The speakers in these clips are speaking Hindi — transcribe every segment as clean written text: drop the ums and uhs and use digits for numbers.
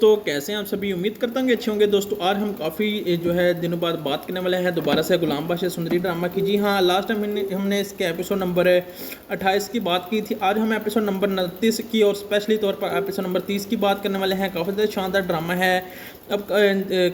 तो कैसे हैं आप सभी। उम्मीद करता हूँ कि अच्छे होंगे। दोस्तों आज हम काफ़ी जो है दिनों बाद बात करने वाले हैं दोबारा से गुलाम बादशाह सुंदरी ड्रामा की। जी हाँ, लास्ट टाइम हमने इसके एपिसोड नंबर 28 की बात की थी। आज हम एपिसोड नंबर 29 की और स्पेशली तौर पर एपिसोड नंबर 30 की बात करने वाले हैं। काफ़ी ज़्यादा शानदार ड्रामा है। अब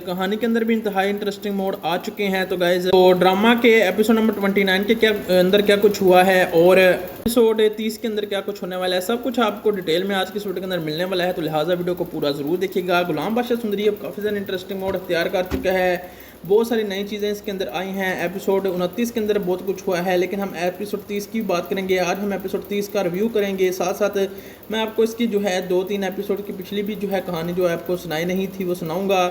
कहानी के अंदर भी इंतहाई इंटरेस्टिंग मोड आ चुके हैं। तो गाइज तो ड्रामा के एपिसोड नंबर 29 के क्या कुछ हुआ है और एपिसोड 30 के अंदर क्या कुछ होने वाला है, सब कुछ आपको डिटेल में आज की वीडियो के अंदर मिलने वाला है। तो लिहाजा वीडियो को पूरा ज़रूर देखिएगा। गुलाम बादशाह सुंदरी अब काफ़ी ज़्यादा इंटरेस्टिंग मोड तैयार कर चुका है। बहुत सारी नई चीज़ें इसके अंदर आई हैं। एपिसोड 29 के अंदर बहुत कुछ हुआ है, लेकिन हम एपिसोड 30 की बात करेंगे। आज हम एपिसोड 30 का रिव्यू करेंगे। साथ साथ मैं आपको इसकी जो है 2-3 एपिसोड की पिछली भी जो है कहानी जो है आपको सुनाई नहीं थी वो सुनाऊंगा।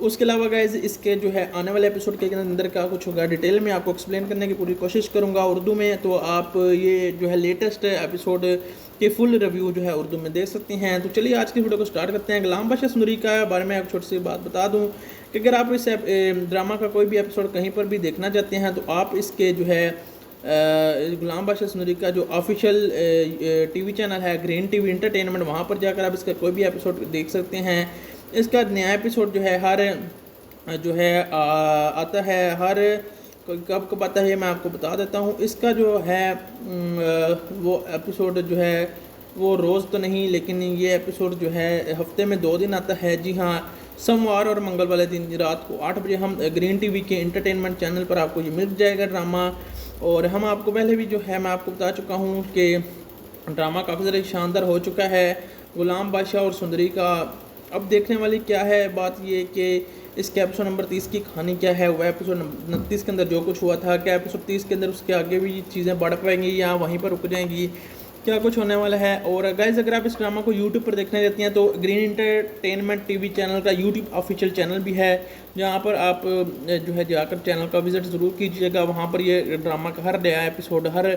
उसके अलावा गाइज इसके जो है आने वाले एपिसोड के अंदर क्या कुछ होगा डिटेल में आपको एक्सप्लेन करने की पूरी कोशिश करूंगा उर्दू में। तो आप ये जो है लेटेस्ट एपिसोड के फुल रिव्यू जो है उर्दू में देख सकते हैं। तो चलिए आज की वीडियो को स्टार्ट करते हैं। गुलाम बादशाह सुंदरी का बारे में एक छोटी सी बात बता दूं कि अगर आप इस ड्रामा का कोई भी एपिसोड कहीं पर भी देखना चाहते हैं तो आप इसके जो है गुलाम बादशाह सुंदरी का जो ऑफिशियल टीवी चैनल है ग्रीन टीवी एंटरटेनमेंट, वहाँ पर जाकर आप इसका कोई भी एपिसोड देख सकते हैं। इसका नया एपिसोड जो है हर जो है आता है, हर कब कब आता है मैं आपको बता देता हूँ। इसका जो है वो एपिसोड जो है वो रोज़ तो नहीं, लेकिन ये एपिसोड जो है हफ्ते में 2 दिन आता है। जी हाँ, सोमवार और मंगल वाले दिन रात को 8 बजे हम ग्रीन टीवी के एंटरटेनमेंट चैनल पर आपको ये मिल जाएगा ड्रामा। और हम आपको पहले भी जो है मैं आपको बता चुका हूँ कि ड्रामा काफ़ी ज़्यादा शानदार हो चुका है गुलाम बादशाह और सुंदरी का। अब देखने वाली क्या है बात ये कि इसके एपिसोड नंबर 30 की कहानी क्या है। वह एपिसोड 29 के अंदर जो कुछ हुआ था, क्या एपिसोड 30 के अंदर उसके आगे भी चीज़ें बढ़ पाएंगी या वहीं पर रुक जाएंगी, क्या कुछ होने वाला है। और गाइज अगर आप इस ड्रामा को यूट्यूब पर देखना चाहती हैं तो ग्रीन एंटरटेनमेंट टीवी चैनल का यूट्यूब ऑफिशियल चैनल भी है, जहाँ पर आप जो है जाकर चैनल का विजिट ज़रूर कीजिएगा। वहाँ पर ये ड्रामा का हर नया एपिसोड हर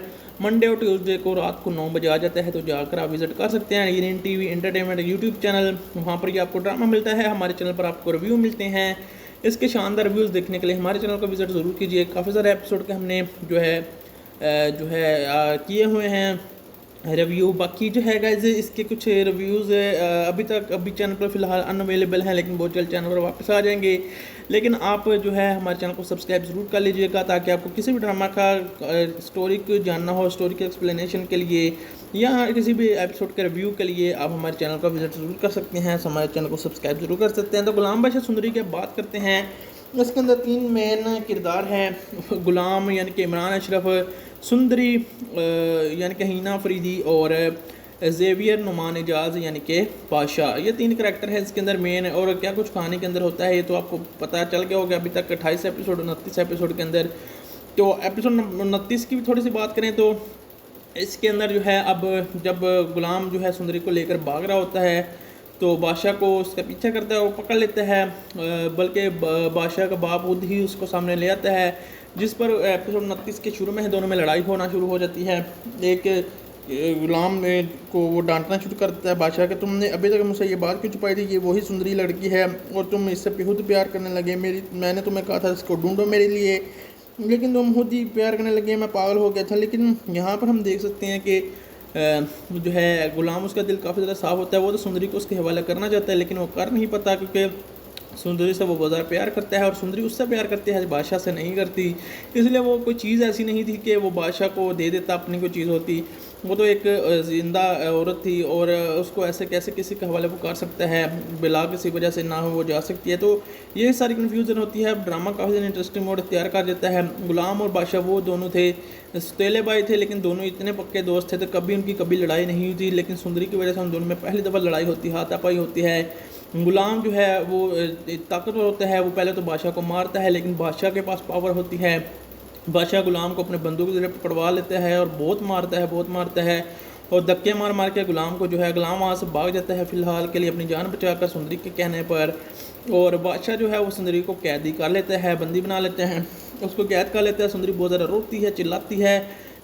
मंडे और ट्यूसडे को रात को 9 बजे आ जाता है। तो जाकर आप विजिट कर सकते हैं green TV entertainment YouTube channel. वहाँ पर ये आपको ड्रामा मिलता है। हमारे चैनल पर आपको रिव्यू मिलते हैं। इसके शानदार रिव्यूज़ देखने के लिए हमारे चैनल का विजिट ज़रूर कीजिए। काफ़ी सारे एपिसोड के हमने जो है किए हुए हैं रिव्यू। बाकी जो है गाइज इसके कुछ रिव्यूज़ अभी चैनल पर फिलहाल अनअवेलेबल हैं, लेकिन बहुत जल्द चैनल पर वापस आ जाएंगे। लेकिन आप जो है हमारे चैनल को सब्सक्राइब ज़रूर कर लीजिएगा ताकि आपको किसी भी ड्रामा का स्टोरी को जानना हो, स्टोरी के एक्सप्लेनेशन के लिए या किसी भी एपिसोड के रिव्यू के लिए आप हमारे चैनल का विजिट ज़रूर कर सकते हैं। हमारे चैनल को सब्सक्राइब ज़रूर कर सकते हैं। तो गुलाम बादशाह सुंदरी की बात करते हैं। इसके अंदर 3 मेन किरदार हैं। गुलाम यानी कि इमरान अशरफ, सुंदरी यानी कि हीना फरीदी और जेवियर नुमान एजाज यानी कि बादशाह। ये 3 करैक्टर हैं इसके अंदर मेन। और क्या कुछ कहानी के अंदर होता है ये तो आपको पता चल गया होगा अभी तक 28 एपिसोड 29 एपिसोड के अंदर। तो एपिसोड 29 की भी थोड़ी सी बात करें तो इसके अंदर जो है अब जब गुलाम जो है सुंदरी को लेकर भाग रहा होता है तो बादशाह को उसका पीछा करता है, वो पकड़ लेता है। बल्कि बादशाह का बाप खुद ही उसको सामने ले आता है, जिस पर एपिसोड 29 के शुरू में दोनों में लड़ाई होना शुरू हो जाती है। एक गुलाम को वो डांटना शुरू कर देता है बादशाह के, तुमने अभी तक मुझसे ये बात क्यों छुपाई थी, ये वही सुंदरी लड़की है और तुम इससे बेहद प्यार करने लगे। मैंने तुम्हें कहा था इसको ढूंढो मेरे लिए, लेकिन तुम खुद ही प्यार करने लगे। मैं पागल हो गया था। लेकिन यहाँ पर हम देख सकते हैं कि जो है गुलाम उसका दिल काफ़ी ज़्यादा साफ़ होता है। वो तो सुंदरी को उसके हवाले करना चाहता है, लेकिन वो कर नहीं पाता क्योंकि सुंदरी से वो बहुत ज़्यादा प्यार करता है और सुंदरी उससे प्यार करती है, बादशाह से नहीं करती। इसलिए वो कोई चीज़ ऐसी नहीं थी कि वो बादशाह को दे देता अपनी कोई चीज़ होती। वो तो एक ज़िंदा औरत थी और उसको ऐसे कैसे किसी के हवाले वो कर सकता है, बिला किसी वजह से ना हो वो जा सकती है। तो ये सारी कन्फ्यूज़न होती है। अब ड्रामा काफ़ी ज़्यादा इंटरेस्टिंग मोड तैयार कर देता है। गुलाम और बादशाह वो दोनों थे, सौतेले भाई थे, लेकिन दोनों इतने पक्के दोस्त थे तो कभी उनकी कभी लड़ाई नहीं हुई थी। लेकिन सुंदरी की वजह से उन दोनों में पहली दफ़ा लड़ाई होती है, हाथापाई होती है। गुलाम जो है वो ताकतवर होता है, वो पहले तो बादशाह को मारता है, लेकिन बादशाह के पास पावर होती है। बादशाह गुलाम को अपने बंदूक के जरिए पकड़वा लेता है और बहुत मारता है और धक्के मार मार के गुलाम को जो है गुलाम वहाँ से भाग जाता है फ़िलहाल के लिए अपनी जान बचाकर सुंदरी के कहने पर। और बादशाह जो है वो सुंदरी को कैदी कर लेता है, बंदी बना लेते हैं, उसको कैद कर लेता है। सुंदरी बहुत ज़्यादा रोती है, चिल्लाती है,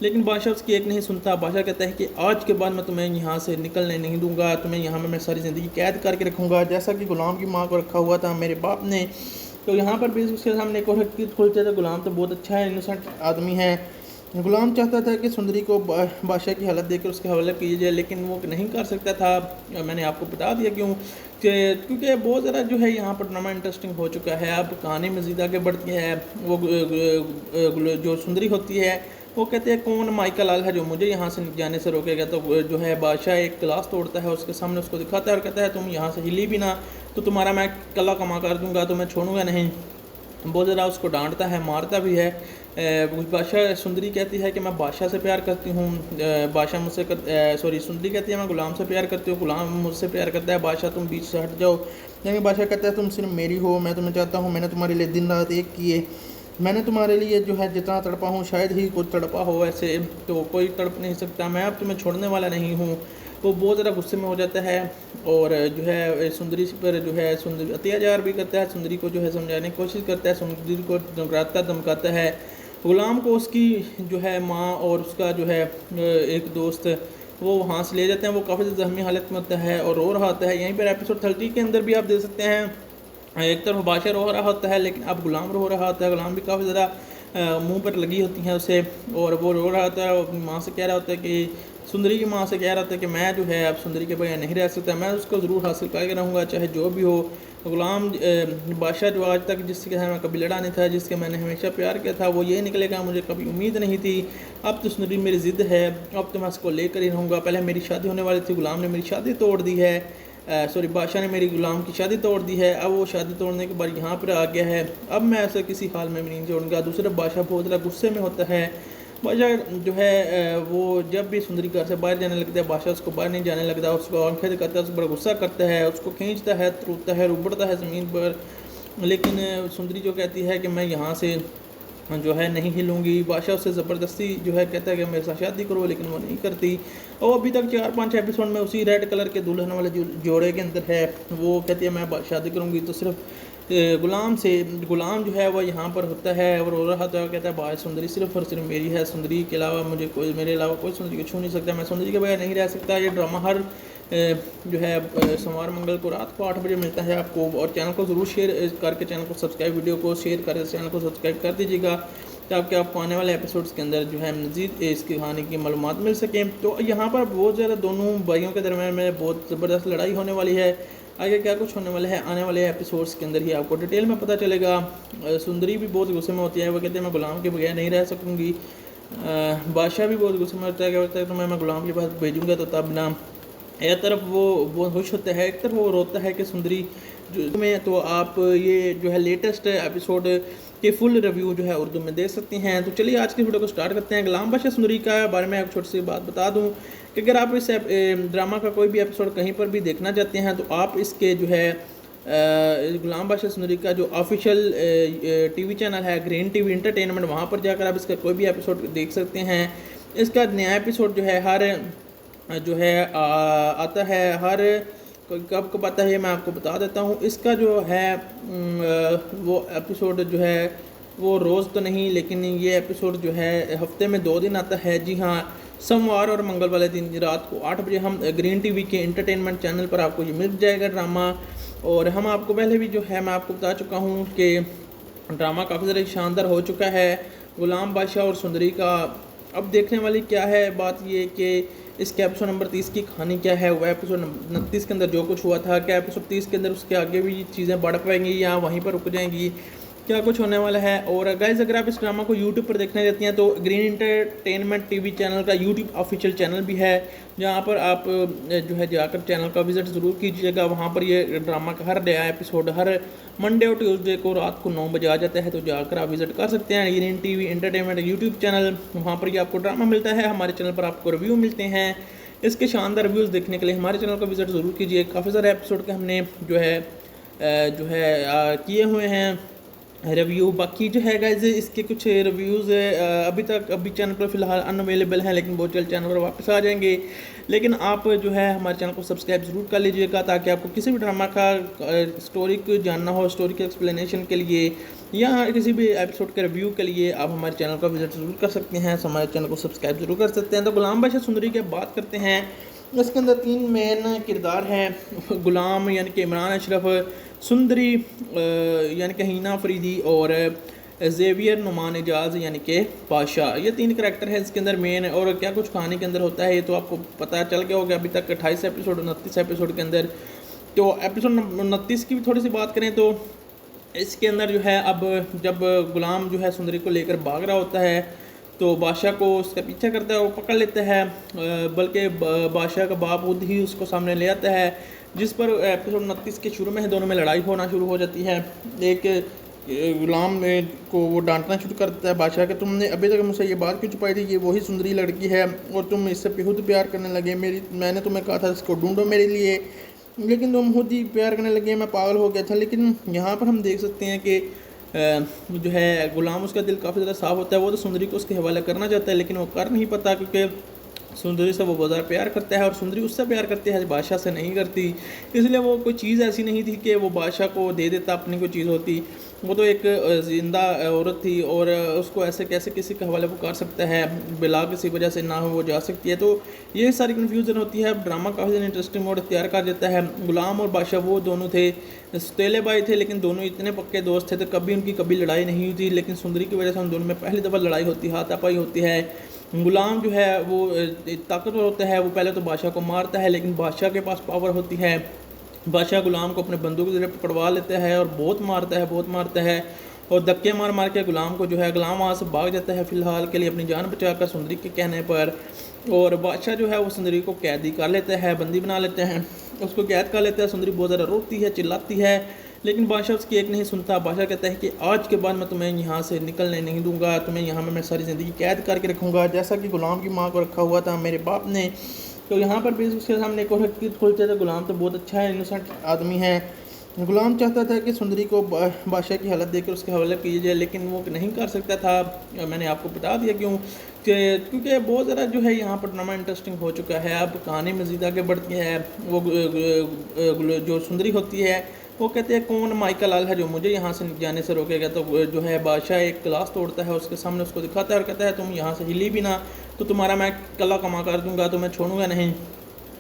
लेकिन बादशाह उसकी एक नहीं सुनता। बादशाह कहता है कि आज के बाद मैं तुम्हें यहाँ से निकलने नहीं दूंगा, तुम्हें यहाँ मैं सारी ज़िंदगी कैद करके रखूँगा, जैसा कि गुलाम की माँ को रखा हुआ था मेरे बाप ने। तो यहाँ पर भी उसके सामने एक और हकीकत खुलती है। तो गुलाम तो बहुत अच्छा है, इनोसेंट आदमी है। गुलाम चाहता था कि सुंदरी को बादशाह की हालत देकर उसके हवाले किया जाए, लेकिन वो नहीं कर सकता था। मैंने आपको बता दिया क्यों। क्योंकि बहुत ज़्यादा जो है यहाँ पर ड्रामा इंटरेस्टिंग हो चुका है। अब कहानी मज़ीद आगे बढ़ती है। वो जो सुंदरी होती है वो कहते हैं कौन माइका लाल है जो मुझे यहाँ से जाने से रोकेगा। तो जो है बादशाह एक गिलास तोड़ता है, उसके सामने उसको दिखाता है और कहता है तुम यहाँ से हिली भी ना तो तुम्हारा मैं कला कमा कर दूँगा, तो मैं छोड़ूंगा नहीं। बहुत ज़्यादा उसको डांटता है, मारता भी है। बादशाह सुंदरी कहती है कि मैं बादशाह से प्यार करती हूँ, बादशाह मुझसे सॉरी सुंदरी कहती है मैं गुलाम से प्यार करती हूँ, गुलाम मुझसे प्यार करता है, बादशाह तुम बीच से हट जाओ। यानी बादशाह कहता है तुम सिर्फ मेरी हो, मैं तुम्हें चाहता हूँ, मैंने तुम्हारे लिए दिन रात एक किए, मैंने तुम्हारे लिए जो है जितना तड़पा हूँ शायद ही कुछ तड़पा हो, ऐसे तो कोई तड़प नहीं सकता, मैं अब तुम्हें छोड़ने वाला नहीं हूँ। वो बहुत ज़्यादा गुस्से में हो जाता है और जो है सुंदरी पर जो है सुंदरी अत्याचार भी करता है, सुंदरी को जो है समझाने की कोशिश करता है, सुंदरी को धमकाता धमकाता है। गुलाम को उसकी जो है माँ और उसका जो है एक दोस्त वो वहाँ से ले जाते हैं। वो काफ़ी ज़ख्मी हालत में होता है और रो रहा होता है। यहीं पर एपिसोड 30 के अंदर भी आप देख सकते हैं, एक तरफ बादशाह रो रहा होता है लेकिन अब गुलाम रो रहा होता है। गुलाम भी काफ़ी ज़्यादा मुंह पर लगी होती हैं उसे और वो रो रहा होता है। अपनी माँ से कह रहा होता है कि सुंदरी की माँ से कह रहा था कि मैं जो है अब सुंदरी के बगैर नहीं रह सकता, मैं उसको ज़रूर हासिल करके रहूँगा चाहे जो भी हो। गुलाम बादशाह जो आज तक जिसके साथ मैं कभी लड़ा नहीं था, जिसके मैंने हमेशा प्यार किया था, वो ये निकलेगा मुझे कभी उम्मीद नहीं थी। अब तो सुंदरी मेरी ज़िद्द है, अब तो मैं उसको लेकर ही रहूँगा। पहले मेरी शादी होने वाली थी, गुलाम ने मेरी शादी तोड़ दी है, सॉरी बादशाह ने मेरी गुलाम की शादी तोड़ दी है। अब वो शादी तोड़ने के बाद यहाँ पर आ गया है, अब मैं ऐसे किसी हाल में भी नहीं छोड़ूंगा। दूसरा बादशाह बहुत ज़्यादा गुस्से में होता है। बादशाह जो है वो जब भी सुंदरी घर से बाहर जाने लगता है, बादशाह उसको बाहर नहीं जाने लगता, उसको आंखें दिखाता है, उसको बड़ा गुस्सा करता है, उसको खींचता है, त्रुटता है, उबड़ता है ज़मीन पर। लेकिन सुंदरी जो कहती है कि मैं यहाँ से जो है नहीं हिलूँगी। बादशाह उससे ज़बरदस्ती जो है कहता है कि मेरे साथ शादी करो, लेकिन वो नहीं करती। और अभी तक 4-5 एपिसोड में उसी रेड कलर के दुल्हन वाले जोड़े के अंदर है। वो कहती है मैं शादी करूँगी तो सिर्फ गुलाम से। गुलाम जो है वो यहाँ पर होता है और रो रहा था, कहता है बादशाह सुंदरी सिर्फ और सिर्फ मेरी है, सुंदरी के अलावा मुझे कोई, मेरे अलावा कोई सुंदरी को छू नहीं सकता, मैं सुंदरी के बगैर नहीं रह सकता। ये ड्रामा हर जो है सोमवार मंगल को रात को 8 बजे मिलता है आपको। और चैनल को ज़रूर शेयर करके चैनल को सब्सक्राइब, वीडियो को शेयर करके चैनल को सब्सक्राइब कर दीजिएगा ताकि आपको आने वाले एपिसोड्स के अंदर जो है मज़ीद इसकी कहानी की मालूमात मिल सकें। तो यहाँ पर बहुत ज़्यादा दोनों भाइयों के दरम्यान में बहुत ज़बरदस्त लड़ाई होने वाली है। आगे क्या कुछ होने वाला है आने वाले एपिसोड्स के अंदर ही आपको डिटेल में पता चलेगा। सुंदरी भी बहुत गुस्से में होती है, वो कहते हैं मैं गुलाम के बगैर नहीं रह सकूँगी। बादशाह भी बहुत गुस्से में होता है, कहता है तो मैं गुलाम के पास भेजूँगा तो तब ना। एक तरफ वो बहुत खुश होता है, एक तरफ वो रोता है कि सुंदरी जो में। तो आप ये जो है लेटेस्ट एपिसोड के फुल रिव्यू जो है उर्दू में देख सकते हैं। तो चलिए आज की वीडियो को स्टार्ट करते हैं। गुलाम बादशाह सुंदरी का बारे में एक छोटी सी बात बता दूं कि अगर आप इस ड्रामा का कोई भी एपिसोड कहीं पर भी देखना चाहते हैं तो आप इसके जो है गुलाम बादशाह सुंदरी का जो ऑफिशियल टीवी चैनल है ग्रीन टीवी इंटरटेनमेंट, वहाँ पर जाकर आप इसका कोई भी एपिसोड देख सकते हैं। इसका नया एपिसोड जो है हर जो है आता है, हर कब कब आता है मैं आपको बता देता हूँ। इसका जो है वो एपिसोड जो है वो रोज़ तो नहीं, लेकिन ये एपिसोड जो है हफ्ते में 2 दिन आता है। जी हाँ, सोमवार और मंगल वाले दिन रात को 8 बजे हम ग्रीन टीवी के इंटरटेनमेंट चैनल पर आपको ये मिल जाएगा ड्रामा। और हम आपको पहले भी जो है मैं आपको बता चुका हूँ कि ड्रामा काफ़ी ज़्यादा शानदार हो चुका है गुलाम बादशाह और सुंदरी का। अब देखने वाली क्या है बात ये कि इसके एपिसोड नंबर 30 की कहानी क्या है। वह एपिसोड 29 के अंदर जो कुछ हुआ था, क्या एपिसोड 30 के अंदर उसके आगे भी चीज़ें बढ़ पाएंगी या वहीं पर रुक जाएंगी, क्या कुछ होने वाला है। और गाइस अगर आप इस ड्रामा को यूट्यूब पर देखना चाहते हैं तो ग्रीन इंटरटेनमेंट टीवी चैनल का यूट्यूब ऑफिशियल चैनल भी है, जहाँ पर आप जो है जाकर चैनल का विज़िट ज़रूर कीजिएगा। वहाँ पर ये ड्रामा का हर नया एपिसोड हर मंडे और ट्यूसडे को रात को 9 बजे आ जाता है, तो जाकर आप विज़िट कर सकते हैं green TV entertainment YouTube channel. वहाँ पर ये आपको ड्रामा मिलता है, हमारे चैनल पर आपको रिव्यू मिलते हैं। इसके शानदार रिव्यूज़ देखने के लिए हमारे चैनल का विज़िट ज़रूर कीजिए। काफ़ी सारे एपिसोड के हमने जो है किए हुए हैं रिव्यू। बाकी जो है गाइस इसके कुछ रिव्यूज़ अभी चैनल पर फ़िलहाल अनअवेलेबल हैं, लेकिन बहुत जल्द चैनल पर वापस आ जाएंगे। लेकिन आप जो है हमारे चैनल को सब्सक्राइब ज़रूर कर लीजिएगा ताकि आपको किसी भी ड्रामा का स्टोरी को जानना हो, स्टोरी के एक्सप्लेनेशन के लिए या किसी भी एपिसोड के रिव्यू के लिए आप हमारे चैनल का विज़िट ज़रूर कर सकते हैं। हमारे चैनल को सब्सक्राइब ज़रूर कर सकते हैं। तो गुलाम बादशाह सुंदरी की बात करते हैं। इसके अंदर 3 मेन किरदार हैं, गुलाम यानी कि इमरान अशरफ, सुंदरी यानी कि हीना अफरीदी और ज़ेवियर नुमान एजाज यानी कि बादशाह। ये 3 करैक्टर हैं इसके अंदर मेन। और क्या कुछ कहानी के अंदर होता है ये तो आपको पता चल गया होगा अभी तक 28 एपिसोड 29 एपिसोड के अंदर। तो एपिसोड 29 की भी थोड़ी सी बात करें तो इसके अंदर जो है अब जब गुलाम जो है सुंदरी को लेकर भाग रहा होता है तो बादशाह को उसका पीछा करता है, वो पकड़ लेता है, बल्कि बादशाह का बाप खुद ही उसको सामने ले आता है, जिस पर एपिसोड 29 के शुरू में दोनों में लड़ाई होना शुरू हो जाती है। एक गुलाम में को वो डांटना शुरू करता है बादशाह के, तुमने अभी तक मुझसे ये बात क्यों छुपाई थी, ये वही सुंदरी लड़की है और तुम इससे खुद प्यार करने लगे, मैंने तुम्हें कहा था इसको ढूंढो मेरे लिए, लेकिन तुम खुद ही प्यार करने लगे, मैं पागल हो गया था। लेकिन यहाँ पर हम देख सकते हैं कि जो है गुलाम उसका दिल काफ़ी ज़्यादा साफ़ होता है, वो तो सुंदरी को उसके हवाले करना चाहता है लेकिन वो कर नहीं पाता, क्योंकि सुंदरी से वो बहुत ज़्यादा प्यार करता है और सुंदरी उससे प्यार करती है, बादशाह से नहीं करती। इसलिए वो कोई चीज़ ऐसी नहीं थी कि वो बादशाह को दे देता, अपनी कोई चीज़ होती, वो तो एक ज़िंदा औरत थी और उसको ऐसे कैसे किसी के हवाले वो कर सकता है, बिला किसी वजह से ना हो वो जा सकती है। तो ये सारी कन्फ्यूज़न होती है। ड्रामा काफ़ी ज़्यादा इंटरेस्टिंग मोड तैयार कर देता है। गुलाम और बादशाह वो दोनों थे, सौतेले भाई थे, लेकिन दोनों इतने पक्के दोस्त थे तो कभी उनकी कभी लड़ाई नहीं हुई थी, लेकिन सुंदरी की वजह से उन दोनों में पहली दफ़ा लड़ाई होती, हाथापाई होती है। गुलाम जो है वो ताकतवर होता है, वो पहले तो बादशाह को मारता है, लेकिन बादशाह के पास पावर होती है, बादशाह गुलाम को अपने बंदूक से पकड़वा लेता है और बहुत मारता है और धक्के मार मार के गुलाम को जो है, गुलाम वहाँ से भाग जाता है फ़िलहाल के लिए अपनी जान बचाकर सुंदरी के कहने पर। और बादशाह जो है वो सुंदरी को कैदी कर लेता है, बंदी बना लेते हैं, उसको कैद कर लेता है। सुंदरी बहुत ज़्यादा रोती है, चिल्लाती है, लेकिन बादशाह उसकी एक नहीं सुनता। बादशाह कहता है कि आज के बाद मैं तुम्हें यहाँ से निकलने नहीं दूंगा, तुम्हें यहाँ मैं सारी ज़िंदगी कैद करके रखूँगा, जैसा कि गुलाम की माँ को रखा हुआ था मेरे बाप ने। तो यहाँ पर भी उसके सामने एक और हकीकत खुलते थे, गुलाम तो बहुत अच्छा है, इनोसेंट आदमी है। गुलाम चाहता था कि सुंदरी को बादशाह की हालत देखकर उसके हवाले किया जाए, लेकिन वो नहीं कर सकता था। मैंने आपको बता दिया क्यों, क्योंकि बहुत ज़्यादा जो है यहाँ पर ड्रामा इंटरेस्टिंग हो चुका है। अब कहानी मज़ीद आगे बढ़ती है। वो जो सुंदरी होती है वो कहते हैं कौन माइका लाल है जो मुझे यहाँ से जाने से रोकेगा। तो जो है बादशाह एक गिलास तोड़ता है, उसके सामने उसको दिखाता है और कहता है तुम यहाँ से हिली भी ना तो तुम्हारा मैं कला कमा कर दूँगा, तो मैं छोड़ूंगा नहीं।